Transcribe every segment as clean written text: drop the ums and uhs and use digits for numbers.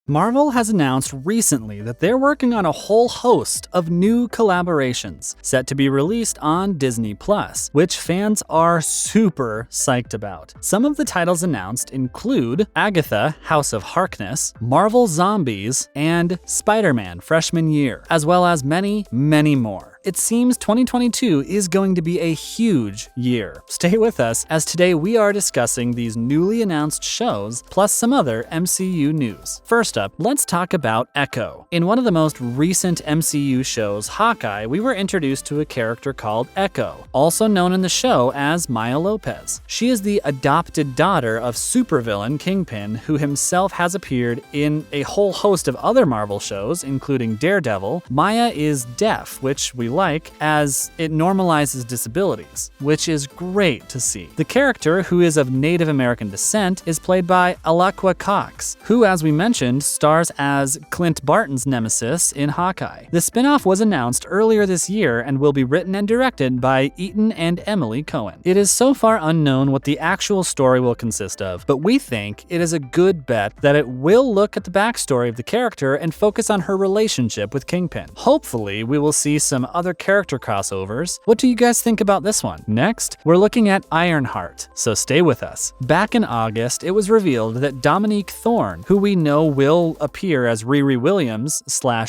Marvel has announced recently that they're working on a whole host of new collaborations set to be released on Disney+, which fans are super psyched about. Some of the titles announced include Agatha, House of Harkness, Marvel Zombies, and Spider-Man Freshman Year, as well as many, many more. It seems 2022 is going to be a huge year. Stay with us, as today we are discussing these newly announced shows, plus some other MCU news. First up, let's talk about Echo. In one of the most recent MCU shows, Hawkeye, we were introduced to a character called Echo, also known in the show as Maya Lopez. She is the adopted daughter of supervillain Kingpin, who himself has appeared in a whole host of other Marvel shows, including Daredevil. Maya is deaf, which we like, as it normalizes disabilities, which is great to see. The character, who is of Native American descent, is played by Alaqua Cox, who, as we mentioned, stars as Clint Barton's nemesis in Hawkeye. The spinoff was announced earlier this year and will be written and directed by Ethan and Emily Cohen. It is so far unknown what the actual story will consist of, but we think it is a good bet that it will look at the backstory of the character and focus on her relationship with Kingpin. Hopefully, we will see some other character crossovers. What do you guys think about this one? Next, we're looking at Ironheart, so stay with us. Back in August, it was revealed that Dominique Thorne, who we know will appear as Riri Williams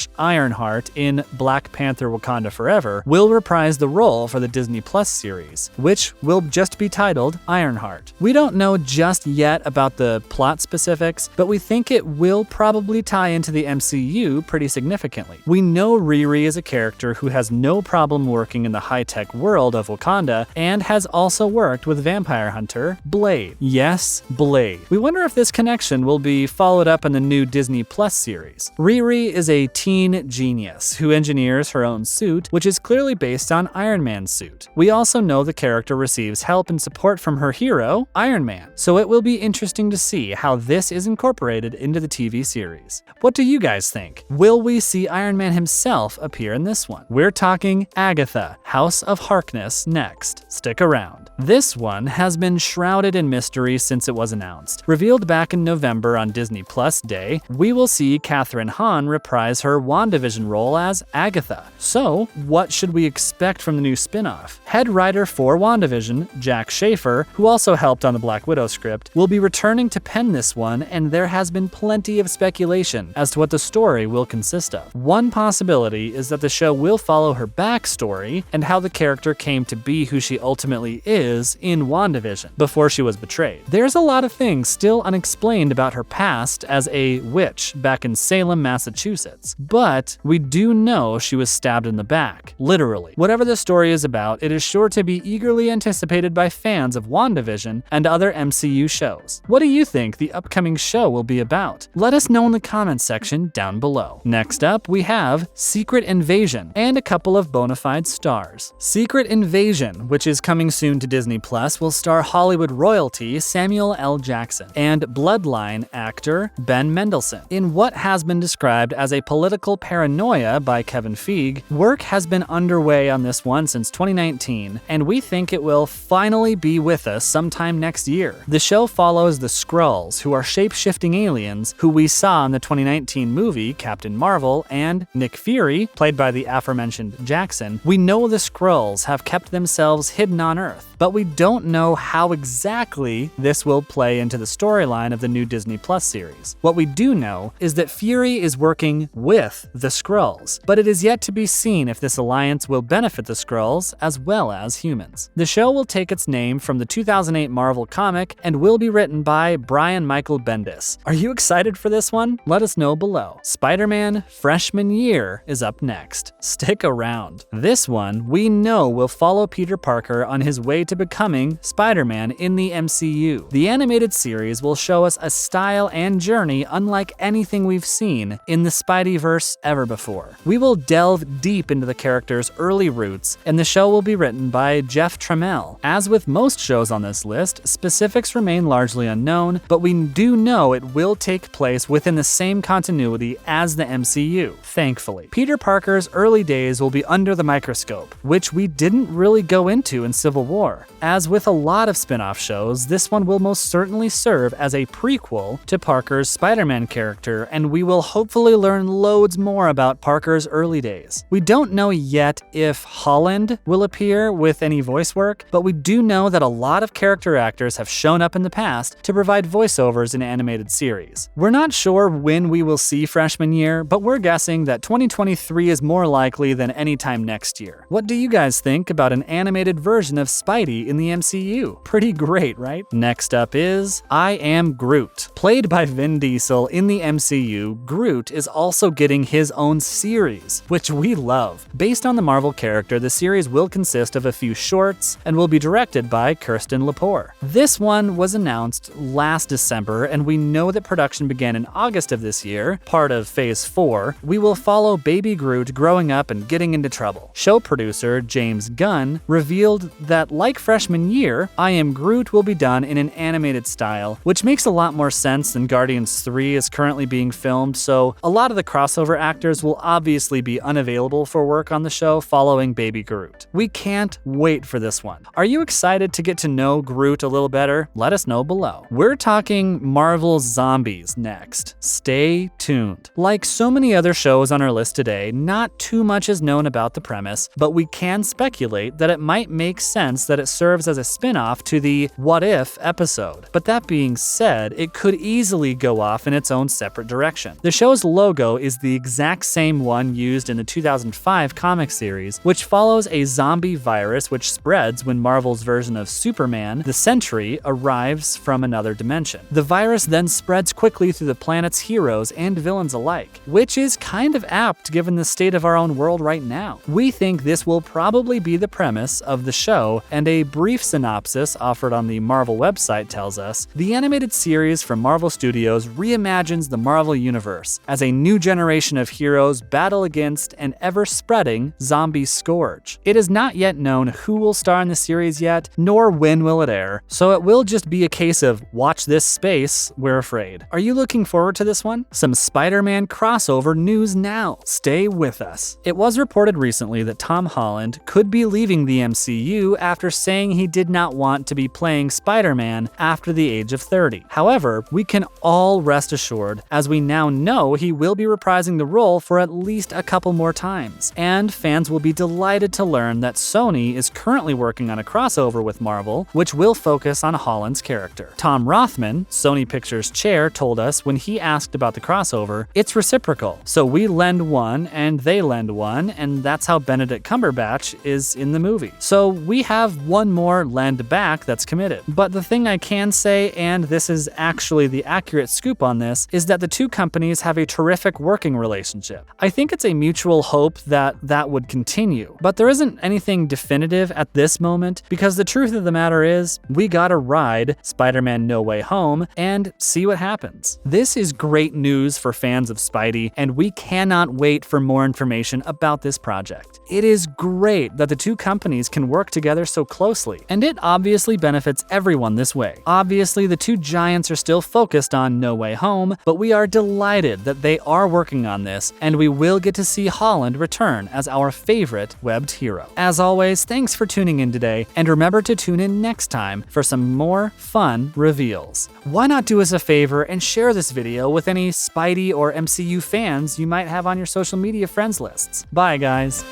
/ Ironheart in Black Panther Wakanda Forever, will reprise the role for the Disney Plus series, which will just be titled Ironheart. We don't know just yet about the plot specifics, but we think it will probably tie into the MCU pretty significantly. We know Riri is a character who has no problem working in the high-tech world of Wakanda and has also worked with vampire hunter Blade. Yes, Blade. We wonder if this connection will be followed up in the new Disney Plus series. Riri is a teen genius who engineers her own suit, which is clearly based on Iron Man's suit. We also know the character receives help and support from her hero, Iron Man, so it will be interesting to see how this is incorporated into the TV series. What do you guys think? Will we see Iron Man himself appear in this one? We're talking Agatha, House of Harkness next. Stick around. This one has been shrouded in mystery since it was announced. Revealed back in November on Disney Plus Day, we will see Kathryn Hahn reprise her WandaVision role as Agatha. So, what should we expect from the new spinoff? Head writer for WandaVision, Jack Schaefer, who also helped on the Black Widow script, will be returning to pen this one, and there has been plenty of speculation as to what the story will consist of. One possibility is that the show will follow her backstory and how the character came to be who she ultimately is in WandaVision before she was betrayed. There's a lot of things still unexplained about her past as a witch back in Salem, Massachusetts, but we do know she was stabbed in the back, literally. Whatever the story is about, it is sure to be eagerly anticipated by fans of WandaVision and other MCU shows. What do you think the upcoming show will be about? Let us know in the comments section down below. Next up, we have Secret Invasion and a couple of bona fide stars. Secret Invasion, which is coming soon to Disney Plus, will star Hollywood royalty Samuel L. Jackson and Bloodline actor Ben Mendelsohn. In what has been described as a political paranoia by Kevin Feige, work has been underway on this one since 2019, and we think it will finally be with us sometime next year. The show follows the Skrulls, who are shape-shifting aliens who we saw in the 2019 movie Captain Marvel, and Nick Fury, played by the aforementioned Jackson. We know the Skrulls have kept themselves hidden on Earth, but we don't know how exactly this will play into the storyline of the new Disney Plus series. What we do know is that Fury is working with the Skrulls, but it is yet to be seen if this alliance will benefit the Skrulls as well as humans. The show will take its name from the 2008 Marvel comic and will be written by Brian Michael Bendis. Are you excited for this one? Let us know below. Spider-Man Freshman Year is up next. Stick around. This one we know will follow Peter Parker on his way to becoming Spider-Man in the MCU. The animated series will show us a style and journey unlike anything we've seen in the Spideyverse ever before. We will delve deep into the character's early roots, and the show will be written by Jeff Trammell. As with most shows on this list, specifics remain largely unknown, but we do know it will take place within the same continuity as the MCU, thankfully. Peter Parker's early days will be be under the microscope, which we didn't really go into in Civil War. As with a lot of spin-off shows, this one will most certainly serve as a prequel to Parker's Spider-Man character, and we will hopefully learn loads more about Parker's early days. We don't know yet if Holland will appear with any voice work, but we do know that a lot of character actors have shown up in the past to provide voiceovers in animated series. We're not sure when we will see freshman year, but we're guessing that 2023 is more likely than any time next year. What do you guys think about an animated version of Spidey in the MCU? Pretty great, right? Next up is I Am Groot. Played by Vin Diesel in the MCU, Groot is also getting his own series, which we love. Based on the Marvel character, the series will consist of a few shorts and will be directed by Kirsten Lepore. This one was announced last December, and we know that production began in August of this year, part of Phase 4. We will follow baby Groot growing up and getting into trouble. Show producer James Gunn revealed that, like freshman year, I Am Groot will be done in an animated style, which makes a lot more sense than Guardians 3 is currently being filmed, so a lot of the crossover actors will obviously be unavailable for work on the show following baby Groot. We can't wait for this one. Are you excited to get to know Groot a little better? Let us know below. We're talking Marvel Zombies next. Stay tuned. Like so many other shows on our list today, not too much is known about the premise, but we can speculate that it might make sense that it serves as a spin-off to the What If episode. But that being said, it could easily go off in its own separate direction. The show's logo is the exact same one used in the 2005 comic series, which follows a zombie virus which spreads when Marvel's version of Superman, the Sentry, arrives from another dimension. The virus then spreads quickly through the planet's heroes and villains alike, which is kind of apt given the state of our own world right now. We think this will probably be the premise of the show, and a brief synopsis offered on the Marvel website tells us, the animated series from Marvel Studios reimagines the Marvel Universe as a new generation of heroes battle against an ever-spreading zombie scourge. It is not yet known who will star in the series yet, nor when will it air, so it will just be a case of watch this space, we're afraid. Are you looking forward to this one? Some Spider-Man crossover news now. Stay with us. It was reported recently that Tom Holland could be leaving the MCU after saying he did not want to be playing Spider-Man after the age of 30. However, we can all rest assured, as we now know he will be reprising the role for at least a couple more times. And fans will be delighted to learn that Sony is currently working on a crossover with Marvel, which will focus on Holland's character. Tom Rothman, Sony Pictures chair, told us when he asked about the crossover, it's reciprocal. So we lend one and they lend one, and that's how Benedict Cumberbatch is in the movie. So we have one more lend back that's committed. But the thing I can say, and this is actually the accurate scoop on this, is that the two companies have a terrific working relationship. I think it's a mutual hope that that would continue, but there isn't anything definitive at this moment, because the truth of the matter is, we gotta ride Spider-Man No Way Home and see what happens. This is great news for fans of Spidey, and we cannot wait for more information about this project. It is great that the two companies can work together so closely, and it obviously benefits everyone this way. Obviously, the two giants are still focused on No Way Home, but we are delighted that they are working on this, and we will get to see Holland return as our favorite webbed hero. As always, thanks for tuning in today, and remember to tune in next time for some more fun reveals. Why not do us a favor and share this video with any Spidey or MCU fans you might have on your social media friends lists. Bye, guys.